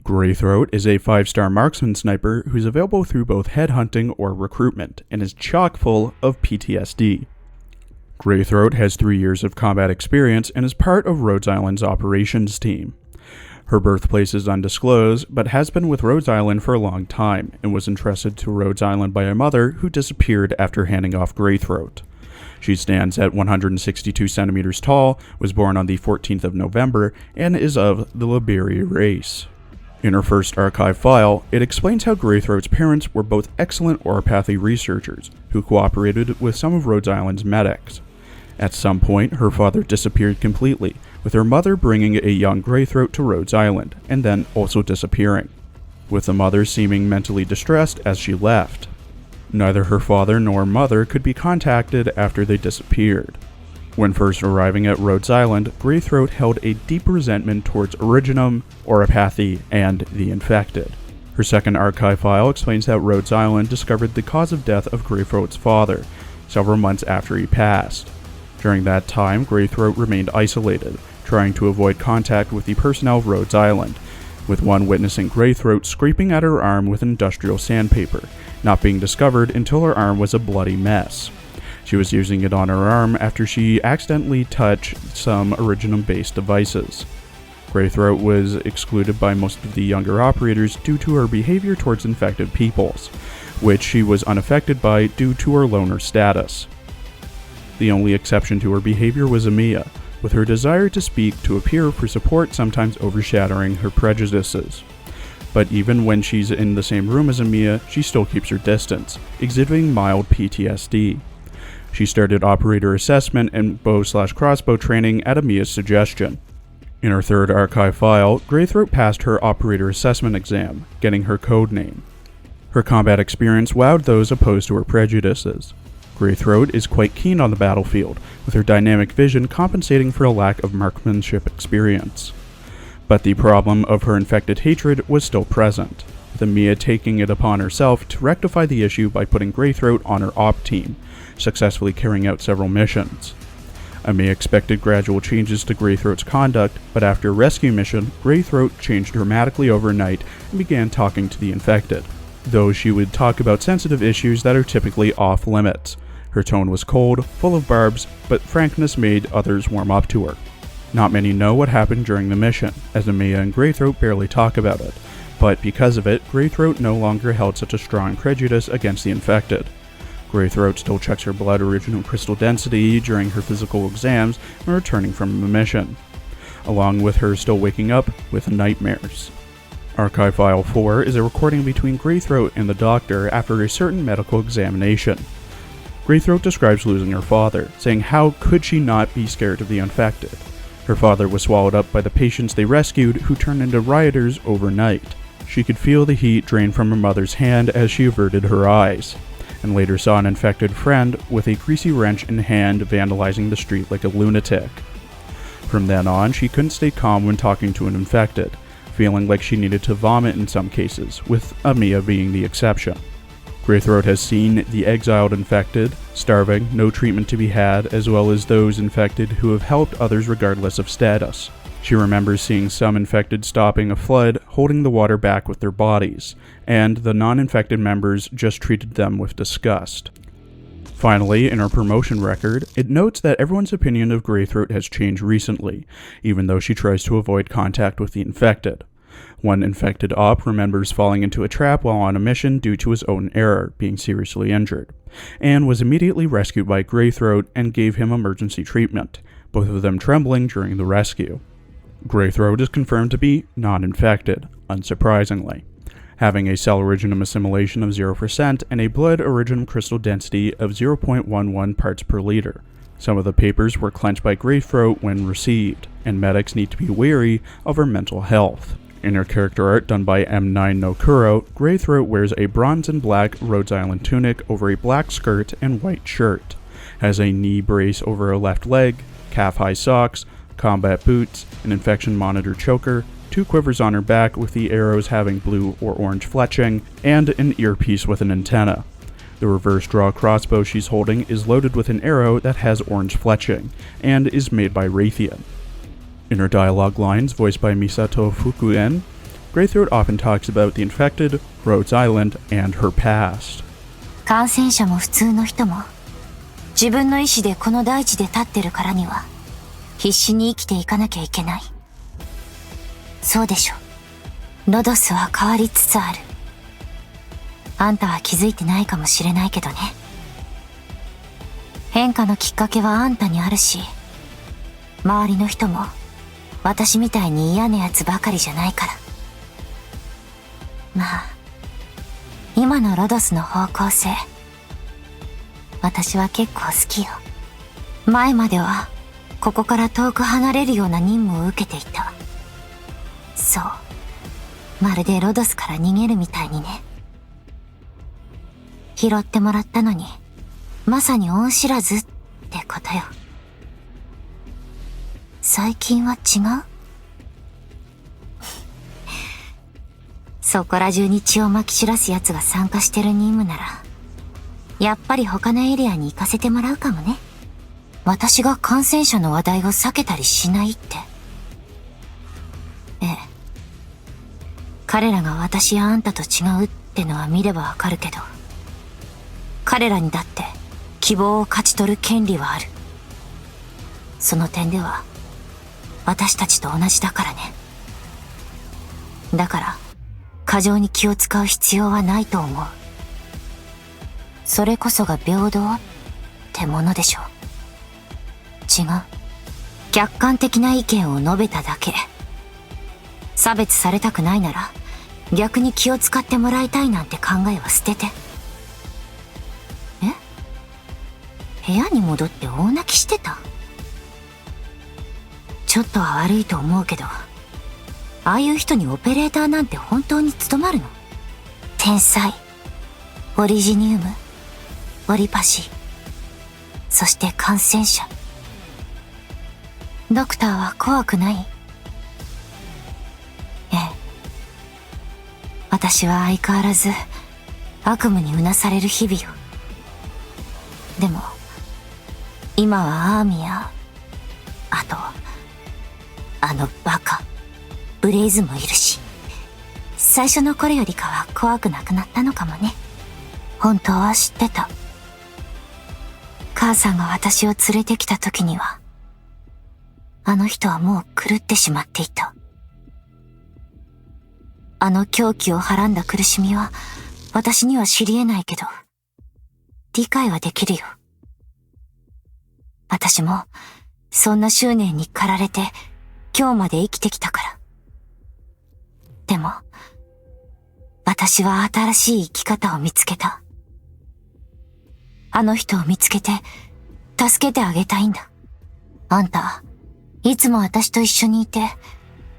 Greythroat is a 5-star marksman sniper who's available through both headhunting or recruitment, and is chock full of PTSD. Greythroat has 3 years of combat experience and is part of Rhodes Island's operations team. Her birthplace is undisclosed, but has been with Rhodes Island for a long time, and was entrusted to Rhodes Island by a mother who disappeared after handing off Greythroat. She stands at 162 centimeters tall, was born on the 14th of November, and is of the Liberia race. In her first archive file, it explains how Greythroat's parents were both excellent oropathy researchers who cooperated with some of Rhodes Island's medics. At some point, her father disappeared completely, with her mother bringing a young Greythroat to Rhodes Island, and then also disappearing, with the mother seeming mentally distressed as she left. Neither her father nor mother could be contacted after they disappeared. When first arriving at Rhodes Island, Greythroat held a deep resentment towards Originum, oropathy, and the infected. Her second archive file explains that Rhodes Island discovered the cause of death of Greythroat's father, several months after he passed. During that time, Greythroat remained isolated, trying to avoid contact with the personnel of Rhodes Island, with one witnessing Greythroat scraping at her arm with industrial sandpaper, not being discovered until her arm was a bloody mess. She was using it on her arm after she accidentally touched some Originum-based devices. Greythroat was excluded by most of the younger operators due to her behavior towards infected peoples, which she was unaffected by due to her loner status. The only exception to her behavior was Amiya, with her desire to speak to appear for support sometimes overshadowing her prejudices. But even when she's in the same room as Amiya, she still keeps her distance, exhibiting mild PTSD. She started operator assessment and bow/crossbow training at Amiya's suggestion. In her third archive file, Greythroat passed her operator assessment exam, getting her code name. Her combat experience wowed those opposed to her prejudices. Greythroat is quite keen on the battlefield, with her dynamic vision compensating for a lack of marksmanship experience. But the problem of her infected hatred was still present, with Amiya taking it upon herself to rectify the issue by putting Greythroat on her op team, successfully carrying out several missions. Amiya expected gradual changes to Greythroat's conduct, but after a rescue mission, Greythroat changed dramatically overnight and began talking to the infected, though she would talk about sensitive issues that are typically off limits. Her tone was cold, full of barbs, but frankness made others warm up to her. Not many know what happened during the mission, as Amiya and Greythroat barely talk about it, but because of it, Greythroat no longer held such a strong prejudice against the infected. Greythroat still checks her blood original crystal density during her physical exams when returning from a mission, along with her still waking up with nightmares. Archive File 4 is a recording between Greythroat and the doctor after a certain medical examination. Greythroat describes losing her father, saying how could she not be scared of the infected. Her father was swallowed up by the patients they rescued, who turned into rioters overnight. She could feel the heat drain from her mother's hand as she averted her eyes, and later saw an infected friend with a greasy wrench in hand vandalizing the street like a lunatic. From then on, she couldn't stay calm when talking to an infected, feeling like she needed to vomit in some cases, with Amiya being the exception. Greythroat has seen the exiled infected, starving, no treatment to be had, as well as those infected who have helped others regardless of status. She remembers seeing some infected stopping a flood, holding the water back with their bodies, and the non-infected members just treated them with disgust. Finally, in her promotion record, it notes that everyone's opinion of Greythroat has changed recently, even though she tries to avoid contact with the infected. One infected op remembers falling into a trap while on a mission due to his own error, being seriously injured, and was immediately rescued by Greythroat and gave him emergency treatment, both of them trembling during the rescue. Greythroat is confirmed to be non-infected, unsurprisingly, having a cell originum assimilation of 0% and a blood originum crystal density of 0.11 parts per liter. Some of the papers were clenched by Greythroat when received, and medics need to be wary of her mental health. In her character art done by M9 no Kuro, Greythroat wears a bronze and black Rhodes Island tunic over a black skirt and white shirt, has a knee brace over her left leg, calf-high socks, combat boots, an infection monitor choker, 2 quivers on her back with the arrows having blue or orange fletching, and an earpiece with an antenna. The reverse draw crossbow she's holding is loaded with an arrow that has orange fletching, and is made by Raytheon. In her dialogue lines, voiced by Misato Fukuen, Greythroat often talks about the infected, Rhodes Island, and her past. 感染者も普通の人も自分の意志でこの大地で立ってるからには必死に生きていかなきゃいけない。そうでしょ。ロドスは変わりつつある。あんたは気づいてないかもしれないけどね。変化のきっかけはあんたにあるし、周りの人も私みたいに嫌なやつばかりじゃないから。まあ今のロドスの方向性、私は結構好きよ。前まではここから遠く離れるような任務を受けていた。そう、まるでロドスから逃げるみたいにね。拾ってもらったのにまさに恩知らずってことよ。最近は違う？そこら中に血をまき散らす奴が参加してる任務ならやっぱり他のエリアに行かせてもらうかもね。私が感染者の話題を避けたりしないって。ええ、彼らが私やあんたと違うってのは見ればわかるけど、彼らにだって希望を勝ち取る権利はある。その点では私たちと同じだからね。だから過剰に気を使う必要はないと思う。それこそが平等ってものでしょ。違う。客観的な意見を述べただけ。差別されたくないなら逆に気を使ってもらいたいなんて考えは捨てて。部屋に戻って大泣きしてた？ちょっとは悪いと思うけど、ああいう人にオペレーターなんて本当に務まるの？天才、オリジニウム、オリパシー、そして感染者。ドクターは怖くない？ええ。私は相変わらず悪夢にうなされる日々よ。でも今はアーミや、あとあのバカブレイズもいるし、最初の頃よりかは怖くなくなったのかもね。本当は知ってた。母さんが私を連れてきた時にはあの人はもう狂ってしまっていた。あの狂気をはらんだ苦しみは私には知り得ないけど理解はできるよ。私もそんな執念に駆られて今日まで生きてきたから。でも私は新しい生き方を見つけた。あの人を見つけて助けてあげたいんだ。あんたいつも私と一緒にいて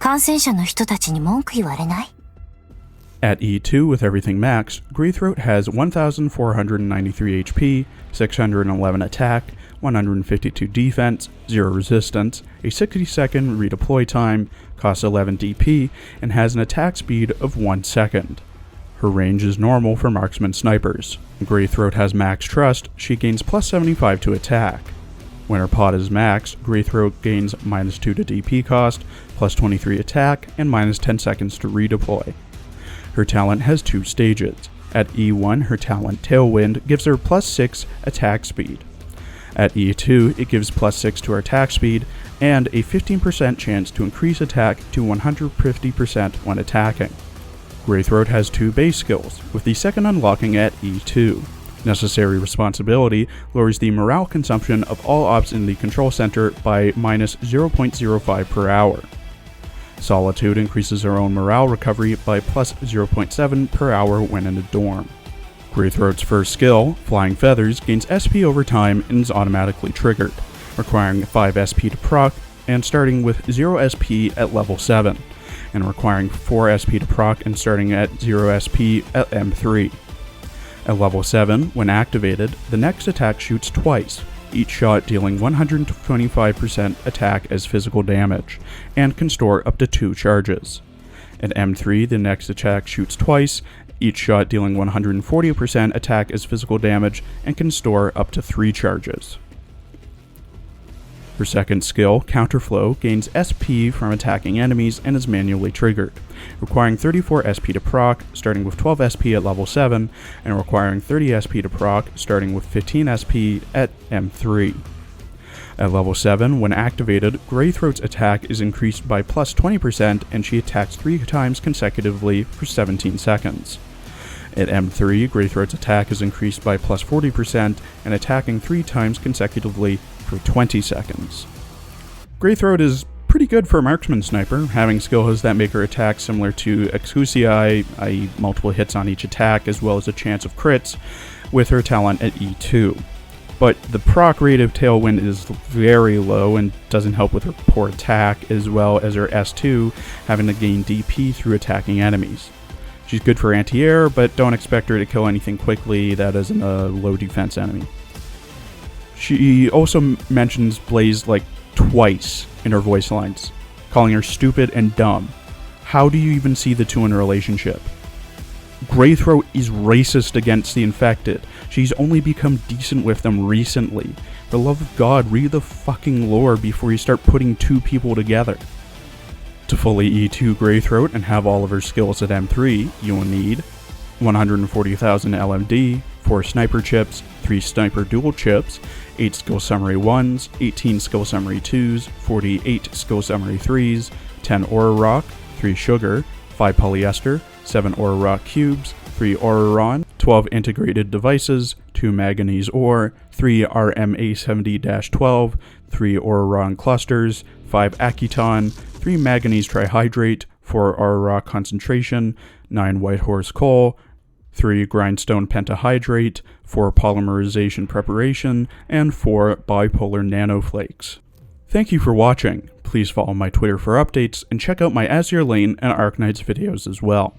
感染者の人たちに文句言われない？ At E2 with everything maxed, Greythroat has 1,493 HP, 611 attack, 152 defense, 0 resistance, a 60-second redeploy time, costs 11 DP, and has an attack speed of 1 second. Her range is normal for marksman snipers. When Greythroat has max trust, she gains plus 75 to attack. When her pod is maxed, Greythroat gains minus 2 to DP cost, plus 23 attack, and minus 10 seconds to redeploy. Her talent has 2 stages. At E1, her talent Tailwind gives her plus 6 attack speed. At E2, it gives plus 6 to her attack speed, and a 15% chance to increase attack to 150% when attacking. Greythroat has 2 base skills, with the second unlocking at E2. Necessary Responsibility lowers the morale consumption of all ops in the control center by minus 0.05 per hour. Solitude increases her own morale recovery by plus 0.7 per hour when in a dorm. Greythroat's first skill, Flying Feathers, gains SP over time and is automatically triggered, requiring 5 SP to proc and starting with 0 SP at level 7, and requiring 4 SP to proc and starting at 0 SP at M3. At level 7, when activated, the next attack shoots twice, each shot dealing 125% attack as physical damage, and can store up to 2 charges. At M3, the next attack shoots twice, each shot dealing 140% attack as physical damage, and can store up to 3 charges. Her second skill, Counterflow, gains SP from attacking enemies and is manually triggered, requiring 34 SP to proc, starting with 12 SP at level 7, and requiring 30 SP to proc, starting with 15 SP at M3. At level 7, when activated, Greythroat's attack is increased by plus 20% and she attacks 3 times consecutively for 17 seconds. At M3, Greythroat's attack is increased by plus 40% and attacking 3 times consecutively for 20 seconds. Greythroat is pretty good for a marksman sniper, having skills that make her attack similar to Excusiae, i.e. multiple hits on each attack as well as a chance of crits, with her talent at E2. But the proc rate of Tailwind is very low and doesn't help with her poor attack, as well as her S2 having to gain DP through attacking enemies. She's good for anti-air, but don't expect her to kill anything quickly that isn't a low defense enemy. She also mentions Blaze like twice in her voice lines, calling her stupid and dumb. How do you even see the two in a relationship? Greythroat is racist against the infected. She's only become decent with them recently. For the love of God, read the fucking lore before you start putting two people together. To fully E2 Greythroat and have all of her skills at M3, you will need 140,000 LMD, 4 sniper chips, 3 sniper dual chips, 8 skill summary 1s, 18 skill summary 2s, 48 skill summary 3s, 10 aura rock, 3 sugar, 5 polyester, 7 aura rock cubes, 3 Auraron, 12 integrated devices, 2 manganese ore, 3 RMA70-12, 3 Auraron clusters, 5 Akiton, 3 manganese trihydrate, 4 aura rock concentration, 9 white horse coal, 3 grindstone pentahydrate, 4 polymerization preparation, and 4 bipolar nanoflakes. Thank you for watching. Please follow my Twitter for updates, and check out my Azure Lane and Arknights videos as well.